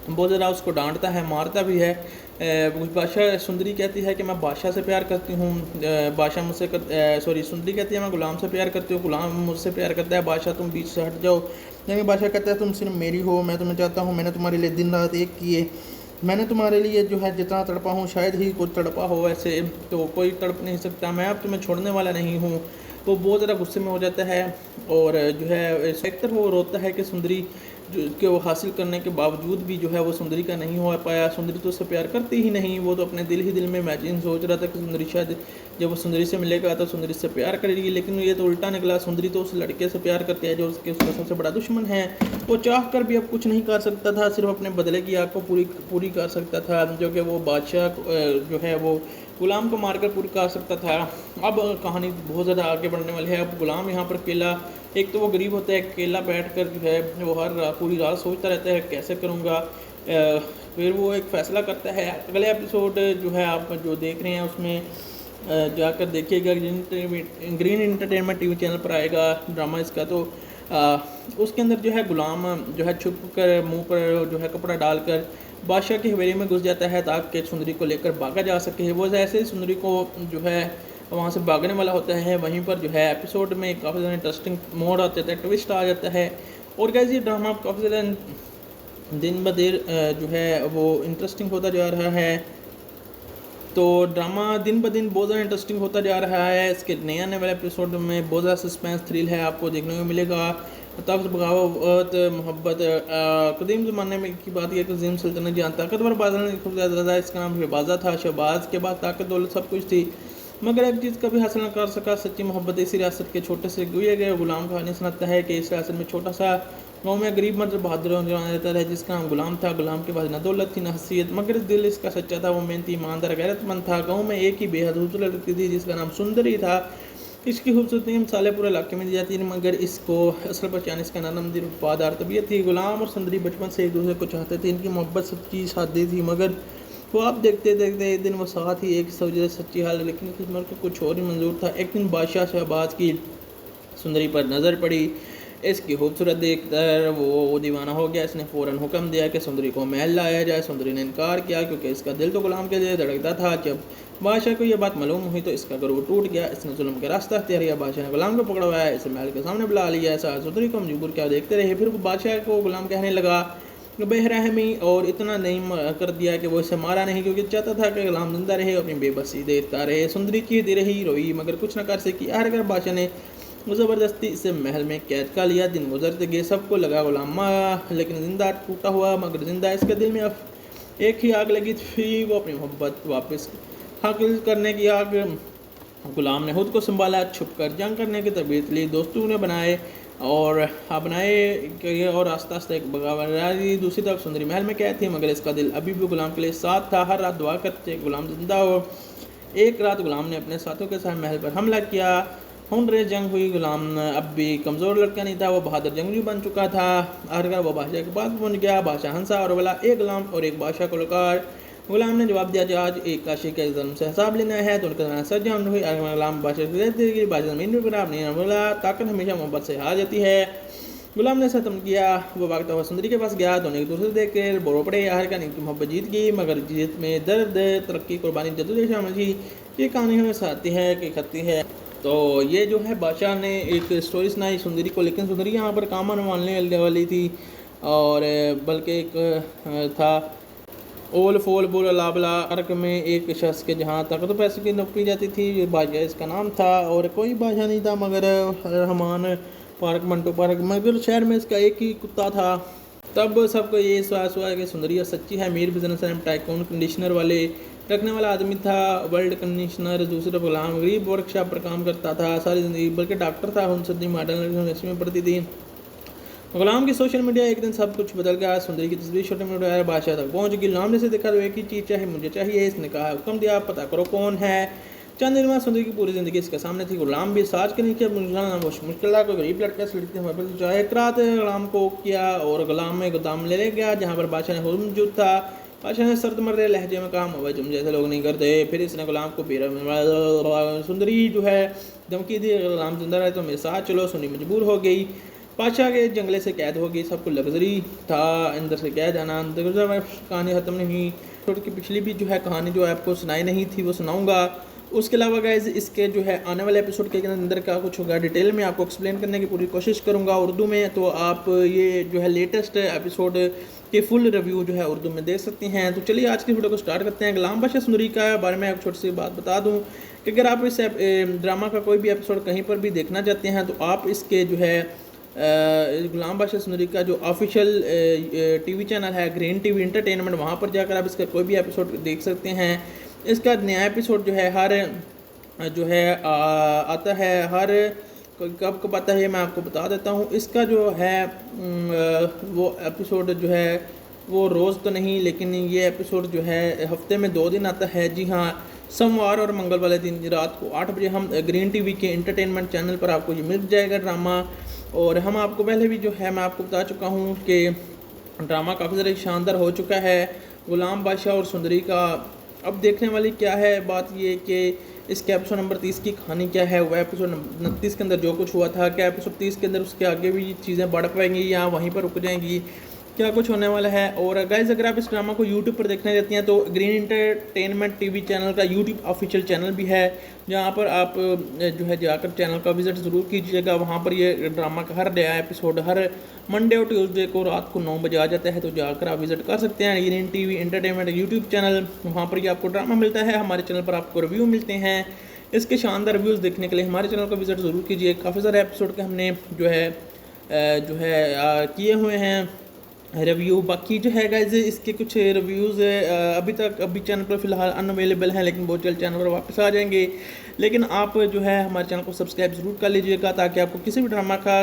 बहुत ज़्यादा उसको डांटता है, मारता भी है। बादशाह सुंदरी कहती है कि मैं बादशाह से प्यार करती हूँ, बादशाह मुझसे सुंदरी कहती है मैं गुलाम से प्यार करती हूँ, गुलाम मुझसे प्यार करता है, बादशाह तुम बीच से हट जाओ। लेकिन बादशाह कहता है तुम सिर्फ मेरी हो, मैं तुम्हें चाहता हूँ, मैंने तुम्हारे लिए दिन रात एक किए, मैंने तुम्हारे लिए जो है जितना तड़पा हूँ शायद ही कोई तड़पा हो, ऐसे तो कोई तड़प नहीं सकता, मैं अब तुम्हें छोड़ने वाला नहीं हूँ। वो बहुत ज़्यादा गुस्से में हो जाता है और जो है सेक्टर वो रोता है कि सुंदरी जो कि वो हासिल करने के बावजूद भी जो है वो सुंदरी का नहीं हो पाया। सुंदरी तो उससे प्यार करती ही नहीं, वो तो अपने दिल ही दिल में इमेजिन सोच रहा था कि सुंदरी शायद जब वो सुंदरी से मिलेगा तो सुंदरी से प्यार करेगी, लेकिन ये तो उल्टा निकला। सुंदरी तो उस लड़के से प्यार करती है जो उसका सबसे बड़ा दुश्मन है। वो चाह कर भी अब कुछ नहीं कर सकता था, सिर्फ अपने बदले की आग को पूरी कर सकता था, जो कि वो बादशाह जो है वो गुलाम को मारकर पूरी कर सकता था। अब कहानी बहुत ज़्यादा आगे बढ़ने वाली है। अब गुलाम यहाँ पर अकेला, एक तो वो गरीब होता है, अकेला बैठ कर जो है वो पूरी रात सोचता रहता है कैसे करूँगा। फिर वो एक फ़ैसला करता है। अगले एपिसोड जो है आप जो देख रहे हैं उसमें जाकर देखिएगा, ग्रीन एंटरटेनमेंट टीवी चैनल पर आएगा ड्रामा इसका। तो उसके अंदर जो है गुलाम जो है छुप कर मुँह पर जो है कपड़ा डालकर बादशाह की हवेली में घुस जाता है ताकि सुंदरी को लेकर भागा जा सके। वो ऐसे ही सुंदरी को जो है वहाँ से भागने वाला होता है। वहीं पर जो है एपिसोड में काफ़ी ज़्यादा इंटरेस्टिंग मोड आ जाता है, ट्विस्ट आ जाता है। और गाइस ये ड्रामा काफ़ी ज़्यादा दिन ब दिन जो है वो इंटरेस्टिंग होता जा रहा है। तो ड्रामा दिन ब दिन बहुत ज़्यादा इंटरेस्टिंग होता जा रहा है। इसके नए आने वाले एपिसोड में बहुत ज़्यादा सस्पेंस थ्रिल है आपको देखने को मिलेगा। तख्त बगावत मोहब्बत कदीम ज़माने में की बात यह कि अज़ीम सल्तनत जहाँ ताकतवर बादल खूब ज़्यादा, इसका नाम शहबाजा था। शहबाज के बाद ताकत दौलत सब कुछ थी, मगर एक चीज़ कभी हासिल न कर सका, सच्ची मोहब्बत। इसी रियासत के छोटे से गुए गए गुलाम कहानी सुनाता है कि इस रियासत में छोटा सा गाँव में गरीब मर्द बहादुर रहता है जिसका नाम गुलाम था। गुलाम के पास न दौलत थी न हसीयत, मगर दिल इसका सच्चा था। वो मेहनती ईमानदार गैरतमंद था। गाँव में एक ही बेहद खूबसूरत लड़की थी जिसका नाम सुंदरी था। इसकी खूबसूरती मिसालें पूरे इलाके में दी जाती थी, मगर इसको असल पहचान इसका नरम दिल वफादार तबीयत थी। गुलाम और सुंदरी बचपन से एक दूसरे को चाहते थे। इनकी मोहब्बत सच्ची सादी थी, मगर वो आप देखते देखते एक दिन वो साथ ही एक सवजे सच्ची हाल, लेकिन किस्मत को कुछ और ही मंजूर था। एक दिन बादशाह शहबाज की सुंदरी पर नज़र पड़ी। इसकी खूबसूरत देखकर वो दीवाना हो गया। इसने फ़ौरन हुक्म दिया कि सुंदरी को महल लाया जाए। सुंदरी ने इनकार किया क्योंकि इसका दिल तो गुलाम के लिए धड़कता था। जब बादशाह को यह बात मालूम हुई तो इसका गर्व टूट गया। इसने जुल्म का रास्ता अख्तियार किया। बादशाह ने गुलाम को पकड़वाया, इसे महल के सामने बुला लिया। ऐसा सुंदरी को मजबूर क्या देखते रहे। फिर वो बादशाह को गुलाम कहने लगा बेरहमी और इतना नहीं कर दिया कि वो इसे मारा नहीं, क्योंकि चाहता था कि गुलाम जिंदा रहे और अपनी बेबसी देखता रहे। सुंदरी चीखती रही, रोई, मगर कुछ न कर सकी। आखिरकार बादशाह ने ज़बरदस्ती इसे महल में कैद कर लिया। दिन गुजरते गए, सबको लगा गुलाम लेकिन जिंदा टूटा हुआ मगर जिंदा। इसके दिल में अब एक ही आग लगी थी, वो अपनी मोहब्बत वापस हासिल करने की आग। गुलाम ने खुद को संभाला, छुप कर जंग करने की तरबीयत ली, दोस्तों ने बनाए और अपनाए और आस्ता आस्ता एक बगावत। दूसरी तरफ सुंदरी महल में कैद थी, मगर इसका दिल अभी भी गुलाम के लिए साथ था। हर रात दुआ करते गुलाम जिंदा हो। एक रात गुलाम ने अपने साथियों के साथ महल पर हमला किया। हुनरे जंग हुई। गुलाम अब भी कमज़ोर लड़का नहीं था, वो बहादुर जंगजू बन चुका था। आखिरकार वो बादशाह के पास पहुंच गया। बादशाह हंसा और बोला, एक गुलाम और एक बादशाह को लकार। गुलाम ने जवाब दिया, आज एक काशी के जन्म से हिसाब लेना है। तो उनका सच जान हुई। गुलाम बादशाह को कहते कि बादशाह ज़मीन पर आप नहीं बोला, ताकत हमेशा मोहब्बत से हार जाती है। गुलाम ने खत्म किया। वो भागता हुआ सुंदरी के पास गया, दोनों एक दूसरे देख कर बोलो पड़े। आखिरकार इनकी मोहब्बत जीत गई, मगर जीत में दर्द, तरक्की, कुर्बानी, जद्दोजहद शामिल थी। ये कहानी हमें सिखाती है कि खत्ती है। तो ये जो है बादशाह ने एक स्टोरी सुनाई सुंदरी को, लेकिन सुंदरी यहाँ पर काम मानने वाली थी और बल्कि एक था ओल फोल बोल लाबला अर्क में एक शख्स के जहाँ तक तो पैसे की नौकरी जाती थी। बादशाह इसका नाम था और कोई बादशाह नहीं था मगर रहमान पार्क, मंटो पार्क, मगर शहर में इसका एक ही कुत्ता था। तब सबको ये एहसास हुआ कि सुंदरी सच्ची है। मीर बिजनेस टाइकून कंडीशनर वाले रखने वाला आदमी था, वर्ल्ड कंडीशनर। दूसरा गुलाम गरीब वर्कशॉप पर काम करता था सारी ज़िंदगी, बल्कि डॉक्टर था। उनसे मॉडर्न यूनिवर्सिटी में पढ़ती थी। गुलाम की सोशल मीडिया एक दिन सब कुछ बदल गया। सुंदरी की तस्वीर छोटे मीडिया बादशाह तक पहुंच गई। गुलाम ने से देखा तो एक ही चीज़ चाहे मुझे चाहिए। इसने कहा, हुक्म दिया, पता करो कौन है। चंद दिन बाद सुंदरी की पूरी ज़िंदगी इसके सामने थी। गुलाम भी साज के नीचे मुश्किल था। कोई गरीब लड़का से लड़की से चाहे एक रात गुलाम को किया और गुलाम में गोदाम ले गया जहाँ पर बादशाह ने मौजूद था। बादशाह ने सर्द मर्रे लहजे में कहा, भाई तुम जैसे लोग नहीं करते। फिर इसने गुलाम को पीरा। सुंदरी जो है धमकी दी, गुलाम जिंदा रहे तो मेरे साथ चलो। सुनी मजबूर हो गई। बादशाह के जंगले से कैद हो गई। सबको लग्जरी था अंदर से कैद आना। कहानी ख़त्म नहीं। छोटी की पिछली भी जो है कहानी जो है आपको सुनाई नहीं थी वो सुनाऊंगा। उसके अलावा गाइस इसके जो है आने वाले एपिसोड के अंदर का कुछ होगा डिटेल में आपको एक्सप्लेन करने की पूरी कोशिश करूंगा उर्दू में। तो आप ये जो है लेटेस्ट एपिसोड के फुल रिव्यू जो है उर्दू में देख सकते हैं। तो चलिए आज की वीडियो को स्टार्ट करते हैं। गुलाम बादशाह सुंदरी का बारे में एक छोटी सी बात बता दूं कि अगर आप इस ड्रामा का कोई भी एपिसोड कहीं पर भी देखना चाहते हैं तो आप इसके जो है गुलाम बादशाह सुंदरी का जो ऑफिशियल टीवी चैनल है ग्रीन टीवी एंटरटेनमेंट, वहाँ पर जाकर आप इसका कोई भी एपिसोड देख सकते हैं। इसका नया एपिसोड जो है हर जो है आता है हर कब कब आता है मैं आपको बता देता हूँ। इसका जो है वो एपिसोड जो है वो रोज़ तो नहीं, लेकिन ये एपिसोड जो है हफ्ते में 2 दिन आता है। जी हाँ, सोमवार और मंगल वाले दिन रात को 8 बजे हम ग्रीन टीवी के एंटरटेनमेंट चैनल पर आपको ये मिल जाएगा ड्रामा। और हम आपको पहले भी जो है मैं आपको बता चुका हूँ कि ड्रामा काफ़ी ज़्यादा शानदार हो चुका है। गुलाम बादशाह और सुंदरी का अब देखने वाली क्या है बात ये कि इसके एपिसोड नंबर 30 की कहानी क्या है। वह एपिसोड 29 के अंदर जो कुछ हुआ था, क्या एपिसोड 30 के अंदर उसके आगे भी चीज़ें बढ़ पाएंगी या वहीं पर रुक जाएंगी, क्या कुछ होने वाला है। और गाइस अगर आप इस ड्रामा को यूट्यूब पर देखना चाहते हैं तो ग्रीन एंटरटेनमेंट टीवी चैनल का यूट्यूब ऑफिशियल चैनल भी है, जहाँ पर आप जो है जाकर चैनल का विजिट ज़रूर कीजिएगा। वहाँ पर ये ड्रामा का हर नया एपिसोड हर मंडे और ट्यूसडे को रात को 9 बजे आ जाता है, तो जाकर आप विजिट कर सकते हैं green TV entertainment YouTube channel. वहाँ पर ये आपको ड्रामा मिलता है। हमारे चैनल पर आपको रिव्यू मिलते हैं। इसके शानदार रिव्यूज़ देखने के लिए हमारे चैनल का विजिट ज़रूर कीजिए। काफ़ी सारे एपिसोड के हमने जो है किए हुए हैं रिव्यू। बाकी जो है गाइस इसके कुछ रिव्यूज़ अभी चैनल पर फ़िलहाल अनअवेलेबल हैं, लेकिन बहुत जल्द चैनल पर वापस आ जाएंगे। लेकिन आप जो है हमारे चैनल को सब्सक्राइब ज़रूर कर लीजिएगा ताकि आपको किसी भी ड्रामा का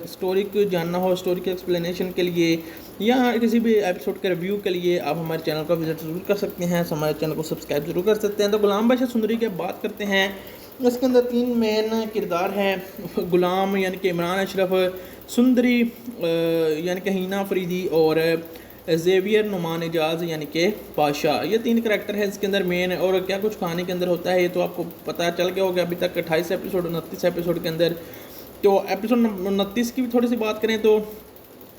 स्टोरी को जानना हो, स्टोरी के एक्सप्लेनेशन के लिए या किसी भी एपिसोड के रिव्यू के लिए आप हमारे चैनल का विजिट ज़रूर कर सकते हैं। हमारे चैनल को सब्सक्राइब ज़रूर कर सकते हैं। तो गुलाम बादशाह सुंदरी की बात करते हैं। इसके अंदर 3 मेन किरदार हैं। गुलाम यानी कि इमरान अशरफ, सुंदरी यानी कि हीना अफरीदी और ज़ेवियर नुमान एजाज यानी कि बादशाह। ये 3 करैक्टर हैं इसके अंदर मेन। और क्या कुछ कहानी के अंदर होता है ये तो आपको पता चल गया होगा अभी तक 28 एपिसोड 29 एपिसोड के अंदर। तो एपिसोड 29 की भी थोड़ी सी बात करें तो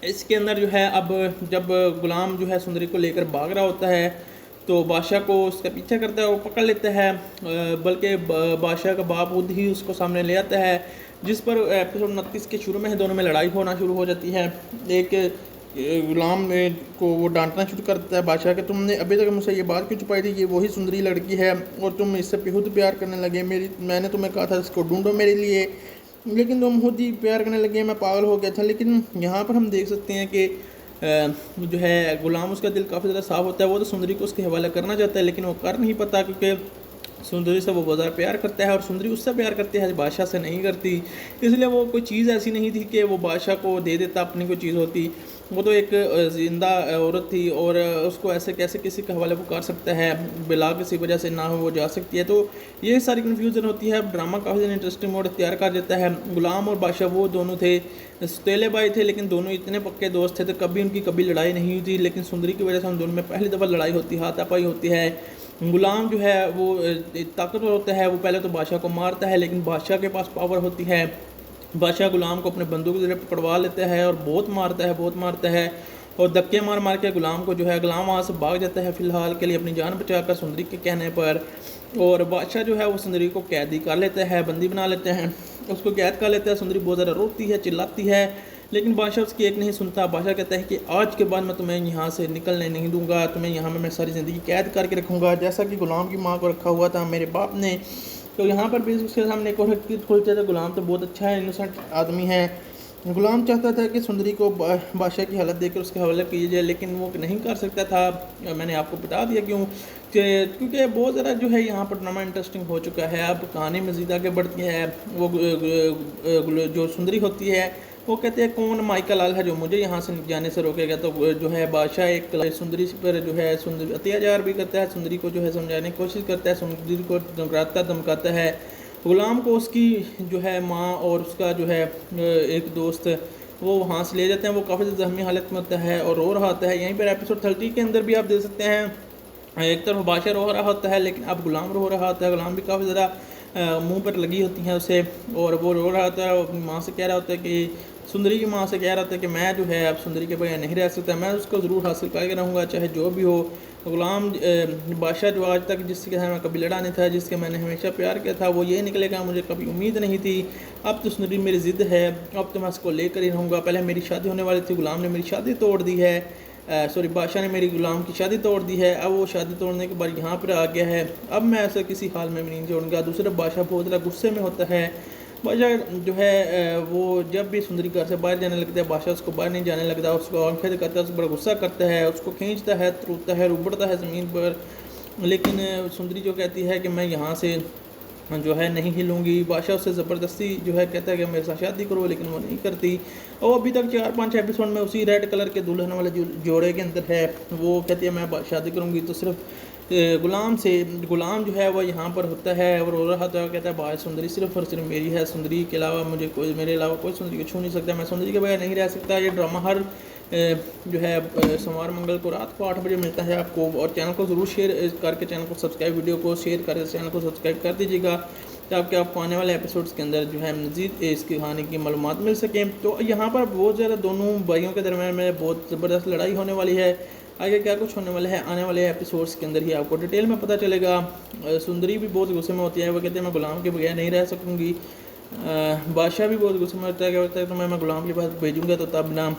इसके अंदर जो है अब जब गुलाम जो है सुंदरी को लेकर भाग रहा होता है तो बादशाह को उसका पीछा करता है, वो पकड़ लेता है, बल्कि बादशाह का बाप खुद ही उसको सामने ले आता है, जिस पर एपिसोड 29 के शुरू में दोनों में लड़ाई होना शुरू हो जाती है। एक गुलाम को वो डांटना शुरू करता है बादशाह के, तुमने अभी तक मुझसे ये बात क्यों छुपाई थी, ये वही सुंदरी लड़की है और तुम इससे खुद प्यार करने लगे, मैंने तुम्हें कहा था इसको ढूंढो मेरे लिए, लेकिन तुम खुद ही प्यार करने लगे, मैं पागल हो गया था। लेकिन यहाँ पर हम देख सकते हैं कि जो है गुलाम, उसका दिल काफ़ी ज़्यादा साफ़ होता है, वो तो सुंदरी को उसके हवाले करना चाहता है लेकिन वो कर नहीं पाता, क्योंकि सुंदरी से वो बहुत ज़्यादा प्यार करता है और सुंदरी उससे प्यार करती है, बादशाह से नहीं करती। इसलिए वो कोई चीज़ ऐसी नहीं थी कि वो बादशाह को दे देता, अपनी कोई चीज़ होती, वो तो एक ज़िंदा औरत थी और उसको ऐसे कैसे किसी के हवाले वो कर सकता है, बिला किसी वजह से ना हो वो जा सकती है। तो ये सारी कन्फ्यूज़न होती है। ड्रामा काफ़ी ज़्यादा इंटरेस्टिंग मोड तैयार कर देता है। गुलाम और बादशाह वो दोनों थे, सौतेले भाई थे, लेकिन दोनों इतने पक्के दोस्त थे तो कभी उनकी कभी लड़ाई नहीं हुई थी। लेकिन सुंदरी की वजह से उन दोनों में पहली दफ़ा लड़ाई होती, हाथापाई होती है। गुलाम जो है वो ताकतवर होता है, वो पहले तो बादशाह को मारता है, लेकिन बादशाह के पास पावर होती है। बादशाह गुलाम को अपने बंदूक से पकड़वा लेता है और बहुत मारता है और धक्के मार मार के गुलाम को जो है, गुलाम वहाँ से भाग जाता है फ़िलहाल के लिए अपनी जान बचाकर सुंदरी के कहने पर। और बादशाह जो है वो सुंदरी को कैदी कर लेता है, बंदी बना लेते हैं, उसको कैद कर लेता है। सुंदरी बहुत ज़्यादा रोती है, चिल्लाती है, लेकिन बादशाह उसकी एक नहीं सुनता। बादशाह कहता है कि आज के बाद मैं तुम्हें यहाँ से निकलने नहीं दूंगा, तुम्हें यहाँ मैं सारी ज़िंदगी कैद करके रखूँगा, जैसा कि गुलाम की माँ को रखा हुआ था मेरे बाप ने। तो यहाँ पर भी उसके सामने एक और हकीकत खुलती है, गुलाम तो बहुत अच्छा है, इनोसेंट आदमी है। गुलाम चाहता था कि सुंदरी को बादशाह की हालत देकर उसके हवाले किया जाए, लेकिन वो नहीं कर सकता था। मैंने आपको बता दिया क्यों, क्योंकि बहुत ज़्यादा जो है यहाँ पर ड्रामा इंटरेस्टिंग हो चुका है। अब कहानी मज़ीद आगे बढ़ती है। वो जो सुंदरी होती है वो कहते हैं कौन माइका लाल है जो मुझे यहाँ से जाने से रोकेगा। तो जो है बादशाह एक सुंदरी पर जो है सुंदरी अत्याचार भी करता है, सुंदरी को जो है समझाने की कोशिश करता है, सुंदरी को धमकाता है। गुलाम को उसकी जो है माँ और उसका जो है एक दोस्त वो वहाँ से ले जाते हैं। वो काफ़ी ज़ख्मी हालत में होता है और रो रहा होता है। यहीं पर एपिसोड 30 के अंदर भी आप देख सकते हैं, एक तरफ बादशाह रो रहा होता है लेकिन अब गुलाम रो रहा होता है। गुलाम भी काफ़ी ज़्यादा मुंह पर लगी होती हैं उसे, और वो रो रहा होता है, माँ से कह रहा होता है कि सुंदरी की माँ से कह रहा था कि मैं जो है अब सुंदरी के बगैर नहीं रह सकता, मैं उसको ज़रूर हासिल करके रहूँगा चाहे जो भी हो। गुलाम बादशाह जो आज तक जिसके साथ मैं कभी लड़ा नहीं था, जिसके मैंने हमेशा प्यार किया था, वो ये निकलेगा, मुझे कभी उम्मीद नहीं थी। अब तो सुंदरी मेरी ज़िद है, अब तो मैं उसको लेकर ही रहूँगा। पहले मेरी शादी होने वाली थी, गुलाम ने मेरी शादी तोड़ दी है, बादशाह ने मेरी गुलाम की शादी तोड़ दी है। अब वो शादी तोड़ने के बाद यहाँ पर आ गया है, अब मैं ऐसे किसी हाल में भी नहीं छोड़ूंगा। दूसरा बादशाह बहुत ज़्यादा गुस्से में होता है। बादशाह जो है वो जब भी सुंदरी घर से बाहर जाने लगता है, बादशाह उसको बाहर नहीं जाने लगता, उसको आंखें दिखाता है, उसको बड़ा गुस्सा करता है, उसको खींचता है, त्रुटता है, उबड़ता है ज़मीन पर। लेकिन सुंदरी जो कहती है कि मैं यहाँ से जो है नहीं हिलूंगी। बादशाह उससे ज़बरदस्ती जो है कहता है कि मेरे साथ शादी करो, लेकिन वो नहीं करती। और अभी तक 4-5 एपिसोड में उसी रेड कलर के दुल्हन वाले जोड़े के अंदर है। वो कहती है मैं शादी करूँगी तो सिर्फ गुलाम से। गुलाम जो है वो यहाँ पर होता है और रो रहा था, कहता है बाहर सुंदरी सिर्फ और सिर्फ मेरी है, सुंदरी के अलावा मुझे कोई, मेरे अलावा कोई सुंदरी को छू नहीं सकता, मैं सुंदरी के बगैर नहीं रह सकता। ये ड्रामा हर जो है सोमवार मंगल को रात को 8 बजे मिलता है आपको। और चैनल को ज़रूर शेयर करके चैनल को सब्सक्राइब, वीडियो को शेयर करके चैनल को सब्सक्राइब कर दीजिएगा ताकि आपको आने वाले एपिसोड्स के अंदर जो है मज़ीद इसकी कहानी की मालूमात मिल सकें। तो यहाँ पर बहुत ज़्यादा दोनों भाइयों के दरमियान में बहुत ज़बरदस्त लड़ाई होने वाली है। आगे क्या कुछ होने वाला है आने वाले एपिसोड्स के अंदर ही आपको डिटेल में पता चलेगा। सुंदरी भी बहुत गुस्से में होती है, वो कहते हैं मैं गुलाम के बगैर नहीं रह सकूँगी। बादशाह भी बहुत गुस्से में होता है, क्या होता है तो मैं गुलाम के पास भेजूँगा तो तब ना।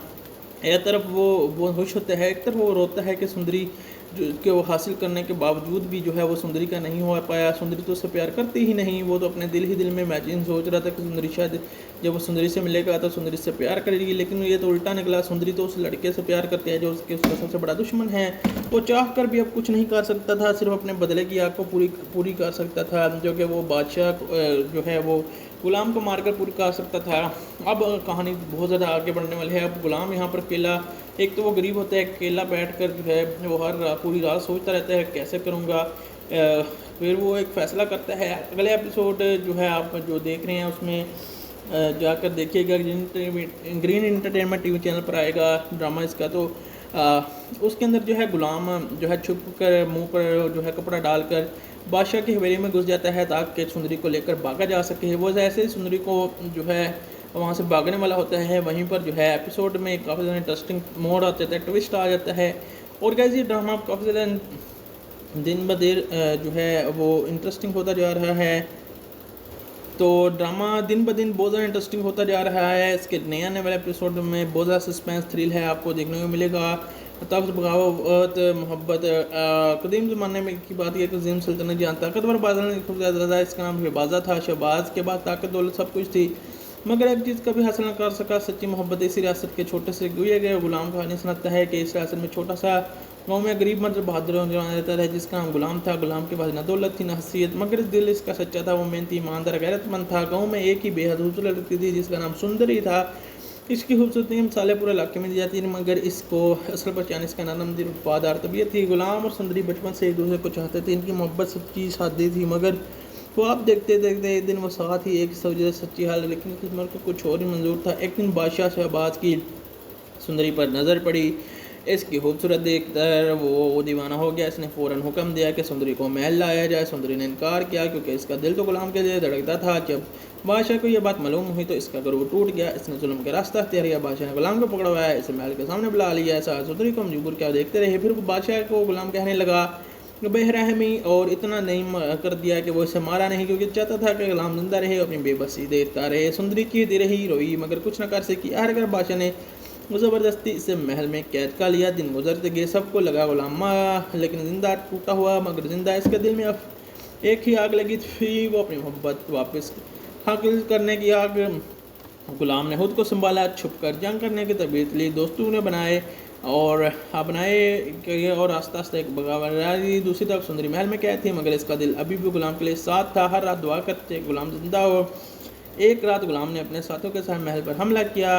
एक तरफ वो खुश होता है, एक तरफ वो रोता है कि सुंदरी के वो हासिल करने के बावजूद भी जो है वो सुंदरी का नहीं हो पाया। सुंदरी तो उससे प्यार करती ही नहीं, वो तो अपने दिल ही दिल में इमेजिन सोच रहा था कि सुंदरी शायद जब वो सुंदरी से मिलेगा तो सुंदरी से प्यार करेगी, लेकिन ये तो उल्टा निकला। सुंदरी तो उस लड़के से प्यार करती है जो उसका सबसे बड़ा दुश्मन है। वो चाह कर भी अब कुछ नहीं कर सकता था, सिर्फ अपने बदले की आग को पूरी कर सकता था, जो कि वो बादशाह जो है वो गुलाम को मारकर पूरी कर सकता था। अब कहानी बहुत ज़्यादा आगे बढ़ने वाली है। अब गुलाम यहाँ पर अकेला, एक तो वो गरीब होता है, अकेला बैठकर जो है वो पूरी रात सोचता रहता है कैसे करूँगा। फिर वो एक फ़ैसला करता है। अगले एपिसोड जो है आप जो देख रहे हैं उसमें जाकर देखिएगा, ग्रीन एंटरटेनमेंट टीवी चैनल पर आएगा ड्रामा इसका। तो उसके अंदर जो है गुलाम जो है छुप कर मुँह पर जो है कपड़ा डालकर बादशाह की हवेली में घुस जाता है ताकि सुंदरी को लेकर भागा जा सके। वो जैसे ही सुंदरी को जो है वहाँ से भागने वाला होता है, वहीं पर जो है एपिसोड में काफ़ी ज़्यादा इंटरेस्टिंग मोड आ जाता है, ट्विस्ट आ जाता है। और कैसे ये ड्रामा काफ़ी ज़्यादा दिन ब दिन जो है वो इंटरेस्टिंग होता जा रहा है। तो ड्रामा दिन ब दिन बहुत ज़्यादा इंटरेस्टिंग होता जा रहा है। इसके नए आने वाले एपिसोड में बहुत ज़्यादा सस्पेंस थ्रिल है आपको देखने को मिलेगा। तख्त बगावत मोहब्बत कदीम ज़माने में की बात यह कदीम सल्तनत जहाँ ताकतवर बादल ने खुद ज़्यादा इसका नाम शहबाजा था। शहबाज के बाद ताकत दौलत सब कुछ थी, मगर एक चीज़ कभी हासिल न कर सका, सच्ची मोहब्बत। इसी रियासत के छोटे से गुए गए गुलाम कहानी सुनाता है कि इस रियासत में छोटा सा गाँव में गरीब मर्द बहादुर जवान रहता था जिसका नाम गुलाम था। गुलाम के पास न दौलत थी न हसीयत, मगर दिल इसका सच्चा था। वो मेहनती ईमानदार गैरतमंद था। गाँव में एक ही बेहद खूबसूरत लड़की थी जिसका नाम सुंदरी था। इसकी खूबसूरती मिसालें पूरे इलाके में दी जाती थी, मगर इसको असल पहचान इसका नरम दिल वफादार तबीयत थी। गुलाम और सुंदरी बचपन से एक दूसरे को चाहते थे। इनकी मोहब्बत सच्ची सादी थी, मगर वो आप देखते देखते एक दिन वो साथ ही एक सवजह सच्ची हाल, लेकिन किस्मत को कुछ और ही मंजूर था। एक दिन बादशाह शहबाज की सुंदरी पर नज़र पड़ी। इसकी खूबसूरत देखकर वो दीवाना हो गया। इसने फ़ौरन हुक्म दिया कि सुंदरी को महल लाया जाए। सुंदरी ने इनकार किया क्योंकि इसका दिल तो गुलाम के लिए धड़कता था। जब बादशाह को यह बात मालूम हुई तो इसका गरूर टूट गया। इसने जुल्म का रास्ता अख्तियार किया। बादशाह ने गुलाम को पकड़वाया, इसे महल के सामने बुला लिया। ऐसा सुंदरी को मजबूर क्या देखते रहे। फिर बादशाह को गुलाम कहने लगा बेरहमी और इतना नहीं कर दिया कि वो इसे मारा नहीं, क्योंकि चाहता था कि गुलाम जिंदा रहे, अपनी बेबसी देखता रहे। सुंदरी की दे रही रोई, मगर कुछ न कर सकी। आखिरकार बादशाह ने ज़बरदस्ती इसे महल में कैद कर लिया। दिन गुजरते गए, सबको लगा गुलाम लेकिन जिंदा टूटा हुआ मगर जिंदा। इसके दिल में अब एक ही आग लगी थी, वो अपनी मोहब्बत वापस हासिल करने की आग। गुलाम ने खुद को संभाला, छुप कर जंग करने की तरबियत ली, दोस्तों ने बनाए और अपनाए और आस्ता आस्ता एक बगावत। दूसरी तरफ सुंदरी महल में कैद थी, मगर इसका दिल अभी भी गुलाम के लिए साथ था। हर रात दुआ करते गुलाम जिंदा हो। एक रात गुलाम ने अपने साथियों के साथ महल पर हमला किया।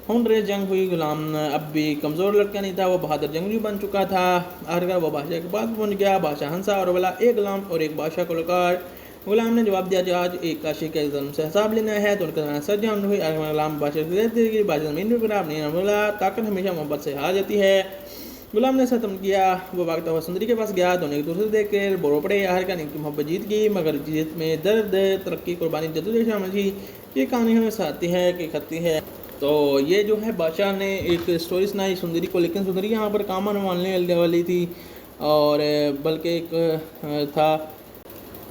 हुनरे जंग हुई। गुलाम अब भी कमज़ोर लड़का नहीं था, वो बहादुर जंगजू बन चुका था। आखिरकार वो बादशाह के पास पहुंच गया। बादशाह हंसा और बोला, एक गुलाम और एक बादशाह को लकार। गुलाम ने जवाब दिया, आज एक काशी के जुल्म से हिसाब लेना है। तो उनका सजा हुई। गुलाम बादशाह की बादशाह ज़मीन पर गिरा, नहीं बोला ताकत हमेशा मोहब्बत से हार जाती है। गुलाम ने खत्म किया। वो भागता हुआ सुंदरी के पास गया। दोनों एक दूसरे से देख कर बोरो पड़े। आखिरकार इनकी मोहब्बत जीत गई, मगर जीत में दर्द, तरक्की, कुर्बानी, जद्दोजहद शामिल थी। ये कहानी हमें साथी है कि खत्ती है। तो ये जो है बादशाह ने एक स्टोरी सुनाई सुंदरी को, लेकिन सुंदरी यहाँ पर काम मनवाने वाली थी और बल्कि एक था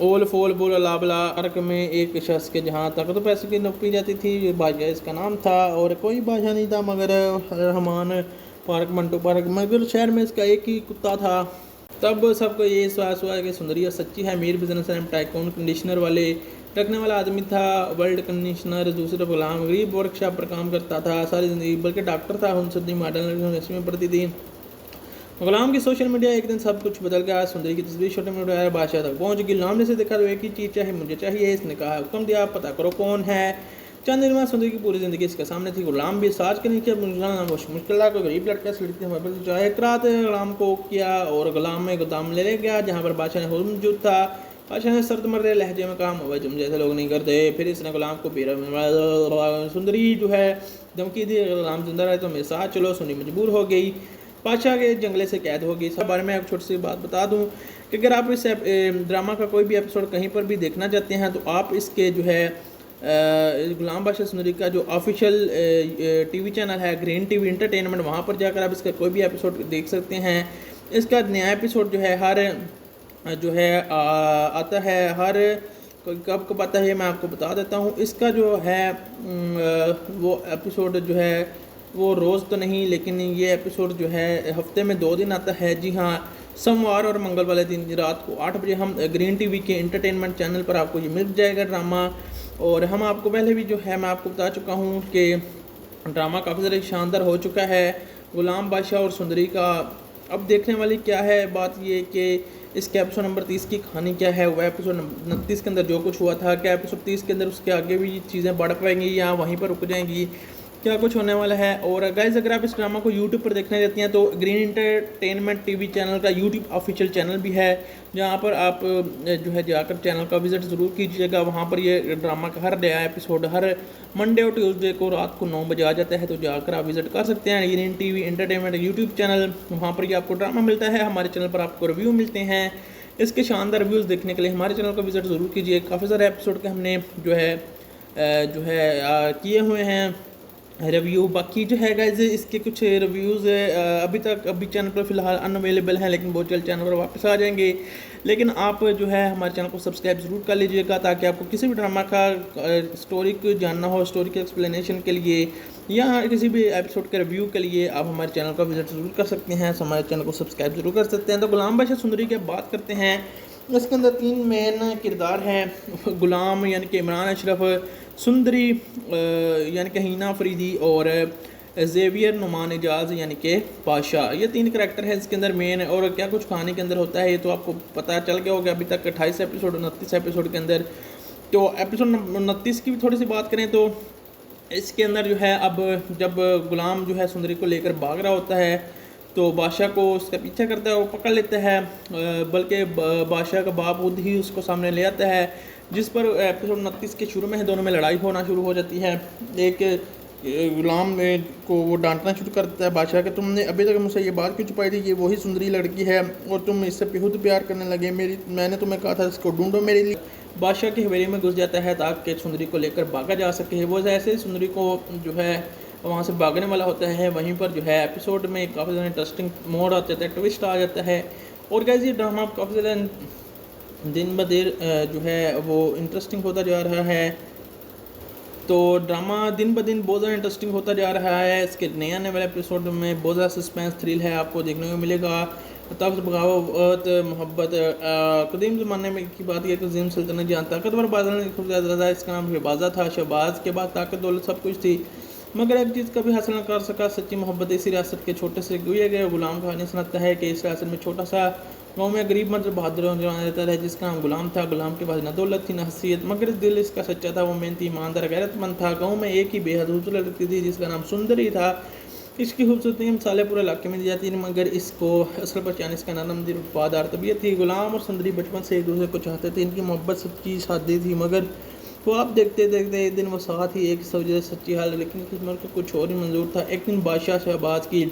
ओल फोल बोल लाबला अर्क में एक शख्स के जहाँ तक तो पैसे की नौकरी जाती थी। बादशाह इसका नाम था और कोई बादशाह नहीं था, मगर रहमान पार्क मंटो पार्क, मगर शहर में इसका एक ही कुत्ता था। तब सबको ये एहसास हुआ कि सुंदरिया सच्ची है। Mir business and tycoon conditioner वाले रखने वाला आदमी था, वर्ल्ड कंडीशनर। दूसरे गुलाम गरीब वर्कशॉप पर काम करता था सारी ज़िंदगी, बल्कि डॉक्टर था। उनसे मॉडर्न यूनिवर्सिटी में पढ़ती थी। गुलाम की सोशल मीडिया एक दिन सब कुछ बदल गया। सुंदरी की तस्वीर छोटे में उठाया, बादशाह तक पहुंच गई। गुलाम ने से देखा तो एक ही चीज़ चाहिए, मुझे चाहिए। इसने कहा, हुक्म दिया, पता करो कौन है। चंद दिन बाद सुंदरी की पूरी ज़िंदगी इसके सामने थी। गुलाम भी साज के नीचे मुश्किल कोई गरीब लड़का से लड़की हमारे एक रात गुलाम को किया और गुलाम में गोदाम ले गया जहाँ पर बादशाह ने मौजूद था। बादशाह ने सर्द मर्रे लहजे में कहा, भाई तुम जैसे लोग नहीं करते। फिर इसने गुलाम को पीरा सुंदरी जो है धमकी दी, गुलाम जिंदा रहे तो मेरे साथ चलो। सुनी मजबूर हो गई, बादशाह के जंगले से कैद हो गई। इस बारे में एक छोटी सी बात बता दूं कि अगर आप इस ड्रामा का कोई भी एपिसोड कहीं पर भी देखना चाहते हैं तो आप इसके जो है गुलाम बादशाह सुंदरी का जो ऑफिशियल टीवी चैनल है ग्रीन टीवी इंटरटेनमेंट, वहाँ पर जाकर आप इसका कोई भी एपिसोड देख सकते हैं। इसका नया एपिसोड जो है हर जो है आता है, हर कब कब आता है मैं आपको बता देता हूँ। इसका जो है वो एपिसोड जो है वो रोज़ तो नहीं, लेकिन ये एपिसोड जो है हफ्ते में 2 दिन आता है। जी हाँ, सोमवार और मंगल वाले दिन रात को 8 बजे हम ग्रीन टीवी के इंटरटेनमेंट चैनल पर आपको ये मिल जाएगा ड्रामा। और हम आपको पहले भी जो है मैं आपको बता चुका हूँ कि ड्रामा काफ़ी ज़्यादा शानदार हो चुका है गुलाम बादशाह और सुंदरी का। अब देखने वाली क्या है बात ये कि इसके एपिसोड नंबर 30 की कहानी क्या है। वह एपिसोड 29 के अंदर जो कुछ हुआ था, क्या एपिसोड 30 के अंदर उसके आगे भी चीज़ें बढ़ पाएंगी या वहीं पर रुक जाएंगी, क्या कुछ होने वाला है। और गाइस अगर आप इस ड्रामा को यूट्यूब पर देखने जाती हैं तो ग्रीन इंटरटेनमेंट टीवी चैनल का यूट्यूब ऑफिशियल चैनल भी है, जहां पर आप जो है जाकर चैनल का विजिट ज़रूर कीजिएगा। वहां पर ये ड्रामा का हर नया एपिसोड हर मंडे और ट्यूसडे को रात को 9 बजे आ जाता है, तो जाकर आप विजिट कर सकते हैं green TV entertainment YouTube channel. वहाँ पर ये आपको ड्रामा मिलता है, हमारे चैनल पर आपको रिव्यू मिलते हैं। इसके शानदार रिव्यूज़ देखने के लिए हमारे चैनल का विजिट ज़रूर कीजिए। काफ़ी सारे एपिसोड के हमने जो है किए हुए हैं रिव्यू। बाकी जो है गाइस इसके कुछ रिव्यूज़ अभी चैनल पर फ़िलहाल अनअवेलेबल हैं, लेकिन बहुत जल्द चैनल पर वापस आ जाएंगे। लेकिन आप जो है हमारे चैनल को सब्सक्राइब ज़रूर कर लीजिएगा, ताकि आपको किसी भी ड्रामा का स्टोरी को जानना हो, स्टोरी के एक्सप्लेनेशन के लिए या किसी भी एपिसोड के रिव्यू के लिए आप हमारे चैनल का विजिट ज़रूर कर सकते हैं, हमारे चैनल को सब्सक्राइब ज़रूर कर सकते हैं। तो गुलाम बादशाह सुंदरी की बात करते हैं। इसके अंदर 3 मेन किरदार हैं, गुलाम यानी कि इमरान अशरफ, सुंदरी यानी कि हिना अफरीदी और ज़ेवियर नुमान एजाज यानी कि बादशाह। ये 3 करैक्टर हैं इसके अंदर मेन। और क्या कुछ कहानी के अंदर होता है ये तो आपको पता चल गया होगा अभी तक 28 एपिसोड 29 एपिसोड के अंदर। तो एपिसोड 29 की भी थोड़ी सी बात करें तो इसके अंदर जो है अब जब गुलाम जो है सुंदरी को लेकर भाग रहा होता है तो बादशाह को उसका पीछा करता है, वो पकड़ लेता है, बल्कि बादशाह का बाप खुद ही उसको सामने ले आता है, जिस पर एपिसोड 29 के शुरू में दोनों में लड़ाई होना शुरू हो जाती है। एक गुलाम को वो डांटना शुरू करता है बादशाह के, तुमने अभी तक मुझसे ये बात क्यों छुपाई थी, ये वही सुंदरी लड़की है और तुम इससे बेहद प्यार करने लगे, मैंने तुम्हें कहा था इसको ढूंढो मेरे लिए। बादशाह की हवेली में घुस जाता है ताकि सुंदरी को लेकर भागा जा सके। वो ऐसे सुंदरी को जो है वहाँ से भागने वाला होता है, वहीं पर जो है एपिसोड में काफ़ी ज़्यादा इंटरेस्टिंग मोड आ जाता है, ट्विस्ट आ जाता है। और गाइस ये ड्रामा काफ़ी ज़्यादा दिन ब दिन जो है वो इंटरेस्टिंग होता जा रहा है। तो ड्रामा दिन ब दिन बहुत ज़्यादा इंटरेस्टिंग होता जा रहा है। इसके नए आने वाले एपिसोड में बहुत ज़्यादा सस्पेंस थ्रिल है, आपको देखने को मिलेगा। तख्त बगावत मोहब्बत कदीम ज़माने में की बात यह कि अज़ीम सल्तनत जहाँ ताकतवर बादल ने खूब ज़्यादा, इसका नाम शहबाजा था। शहबाज के बाद ताकत दौलत सब कुछ थी, मगर एक चीज़ कभी हासिल न कर सका, सच्ची मोहब्बत। इसी रियासत के छोटे से गुए गए गुलाम कहानी सुनाता है कि इस रियासत में छोटा सा गाँव में गरीब मर्द बहादुर रहता है जिसका नाम गुलाम था। गुलाम के पास न दौलत थी न हसीयत, मगर दिल इसका सच्चा था, वो मेहनती ईमानदार गैरतमंद था। गाँव में एक ही बेहद खूबसूरत लड़की थी जिसका नाम सुंदरी था। इसकी खूबसूरती मिसालें पूरे इलाके में दी जाती थी, मगर इसको असल पहचान इसका नरम दिल वफादार तबीयत थी। गुलाम और सुंदरी बचपन से एक दूसरे को चाहते थे, इनकी मोहब्बत सच्ची सादी थी, मगर वो आप देखते देखते एक दिन वो साथ ही एक वजह सच्ची हाल, लेकिन किस्मत को कुछ और ही मंजूर था। एक दिन बादशाह शहबाज की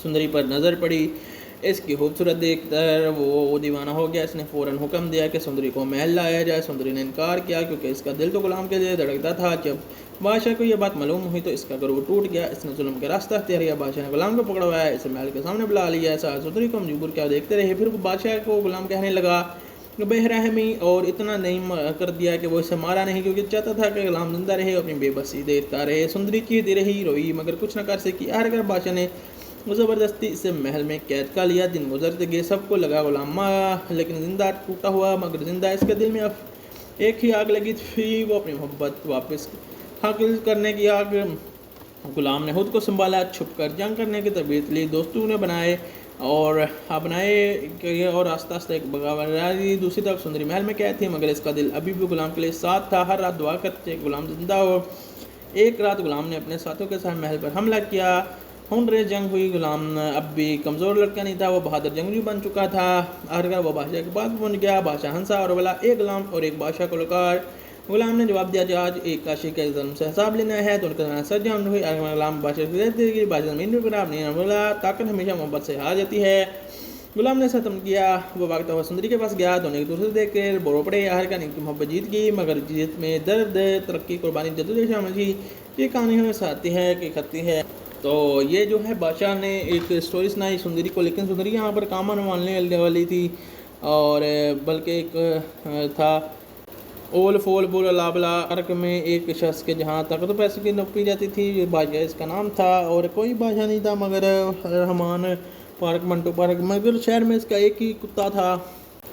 सुंदरी पर नज़र पड़ी, इसकी खूबसूरत देखकर वो दीवाना हो गया। इसने फ़ौरन हुक्म दिया कि सुंदरी को महल लाया जाए। सुंदरी ने इनकार किया क्योंकि इसका दिल तो गुलाम के लिए धड़कता था। जब बादशाह को यह बात मालूम हुई तो इसका गर्व टूट गया। इसने जुल्म का रास्ता अख्तियार किया। बादशाह ने गुलाम को पकड़वाया, इसे महल के सामने बुला लिया। ऐसा सुंदरी को मजबूर क्या देखते रहे। फिर बादशाह को गुलाम कहने लगा बेरहमी और इतना नहीं कर दिया कि वो इसे मारा नहीं, क्योंकि चाहता था कि गुलाम जिंदा रहे, अपनी बेबसी देखता रहे। सुंदरी की दे रही रोई मगर कुछ न कर सकी। आखिरकार बादशाह ने ज़बरदस्ती इसे महल में कैद कर लिया। दिन गुजरते गए, सबको लगा गुलाम लेकिन जिंदा टूटा हुआ मगर जिंदा। इसके दिल में अब एक ही आग लगी थी, वो अपनी मोहब्बत वापस हासिल करने की आग। गुलाम ने खुद को संभाला, छुप कर जंग करने की तरबियत ली, दोस्तों ने बनाए और अपनाए और आस्ता आस्ता एक बगावत। दूसरी तरफ सुंदरी महल में कैद थी, मगर इसका दिल अभी भी गुलाम के लिए साथ था। हर रात दुआ करते गुलाम जिंदा हो। एक रात गुलाम ने अपने साथियों के साथ महल पर हमला किया। हुनरे जंग हुई। गुलाम अब भी कमज़ोर लड़का नहीं था, वो बहादुर जंगजू बन चुका था। आखिरकार वो बादशाह के पास पहुंच गया। बादशाह हंसा और बोला, एक गुलाम और एक बादशाह को लकार। गुलाम ने जवाब दिया, आज एक काशी के ज़ल्म से हिसाब लेना है। तो उनका सर जान हुई। गुलाम बादशाह को देती कि बादशाह ज़मीन पर खराब नहीं बोला, ताकत हमेशा मोहब्बत से हार जाती है। गुलाम ने खत्म किया। वो भागता हुआ सुंदरी के पास गया। दोनों एक दूसरे देख कर बोलो पड़े। आखिरकार इनकी मोहब्बत जीत गई, मगर जीत में दर्द, तरक्की, कुर्बानी, जद्दोजहद शामिल थी। ये कहानी हमें साथी है कि खत्ती है। तो ये जो है बादशाह ने एक स्टोरी सुनाई सुंदरी को, लेकिन सुंदरी यहाँ पर काम मानने वाली थी और बल्कि एक था ओल फोल बोल अलाबला अर्क में एक शख्स के जहाँ तक तो पैसे की नौकरी जाती थी। ये बादशाह इसका नाम था और कोई बादशाह नहीं था मगर रहमान पार्क मंटो पार्क, मगर शहर में इसका एक ही कुत्ता था।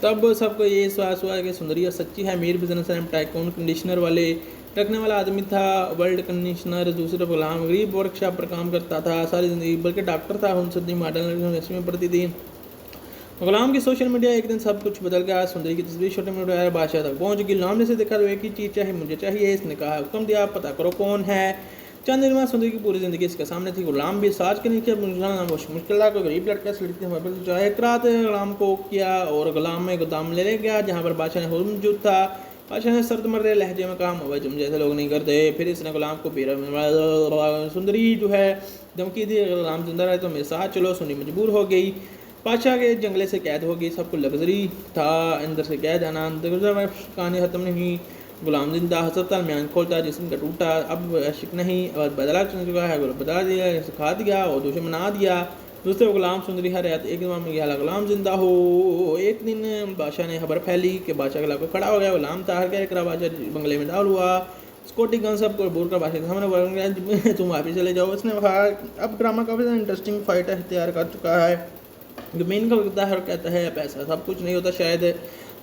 तब सबको ये एहसास हुआ कि सुंदरी सच्ची है। मीर बिजनेस टाइकून कंडीशनर वाले रखने वाला आदमी था, वर्ल्ड कंडीशनर। दूसरे गुलाम गरीब वर्कशॉप पर काम करता था सारी ज़िंदगी, बल्कि डॉक्टर था। उनसे मॉडल यूनिवर्सिटी में पढ़ती थी। गुलाम की सोशल मीडिया एक दिन सब कुछ बदल गया। सुंदरी की तस्वीर छोटे मीडिया बादशाह तक पहुंच गई। गुलाम ने से देखा तो एक ही चीज़ चाहे मुझे चाहिए। इसने कहा, हुक्म दिया, पता करो कौन है। चंद दिन बाद सुंदरी की पूरी ज़िंदगी इसके सामने थी। गुलाम भी साज के नीचे मुश्किल था। कोई गरीब लड़का से लड़की मोहब्बत चाहे। एक रात गुलाम को किया और गुलाम में गोदाम ले गया जहाँ पर बादशाह ने मौजूद था। बादशाह ने सर्द मर्रे लहजे में कहा, मोबाइल तुम जैसे लोग नहीं करते। फिर इसने गुलाम को पीरा सुंदरी जो है धमकी दी, गुलाम जिंदा रहे तो मेरे साथ चलो। सुनी मजबूर हो गई। बादशाह के जंगले से कैद हो गई। सबको लग्जरी था अंदर से कैद आना। कहानी ख़त्म नहीं। गुलाम जिंदा हस्पताल में आंख खोलता, जिसम का टूटा, अब शिक नहीं, अब बदला चुन चुका है। बदला दिया, सिखा दिया और दूसरे मना दिया। दूसरे गुलाम सुंदरी हरियात एक इमाम में यह गुलाम जिंदा हो। एक दिन बादशाह ने खबर फैली कि बादशाह के इलाके खड़ा हो गया, गुलाम तार के करा बादशाह बंगले में दाल हुआ। स्कॉटी गन सब को बोल कर बादशाह के सामने तुम वापिस चले जाओ। उसने कहा अब ड्रामा काफ़ी इंटरेस्टिंग फाइट तैयार कर चुका है। जमीन का किरदार कहता है पैसा सब कुछ नहीं होता, शायद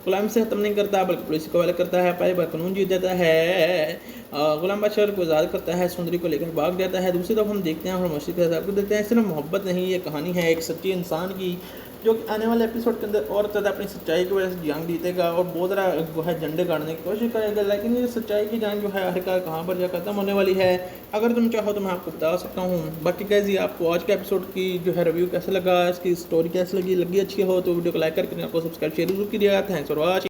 गुलाम से ख़त्म नहीं करता बल्कि पुलिस को हवाले करता है, पहले बार कानून जीत देता है। गुलाम बादशाह को आज़ाद करता है, सुंदरी को लेकर भाग जाता है। दूसरी तरफ हम देखते हैं और मस्जिद के हिसाब को देखते हैं। सिर्फ मोहब्बत नहीं, ये कहानी है एक सच्ची इंसान की जो कि आने वाले एपिसोड के अंदर और ज़्यादा अपनी सच्चाई की वजह से जंग जीतेगा और बहुत ज़्यादा जो है झंडे गाड़ने की कोशिश करेगा। लेकिन ये सच्चाई की जंग जो है आखिरकार कहाँ पर जा खत्म होने वाली है, अगर तुम चाहो तो मैं आपको बता सकता हूँ। बाकी कैसी आपको आज के एपिसोड की जो है रिव्यू कैसा लगा, इसकी स्टोरी कैसी लगी अच्छी हो तो वीडियो को लाइक करके आपको सब्सक्राइब शेयर जरूर कीजिएगा। Thanks for watching.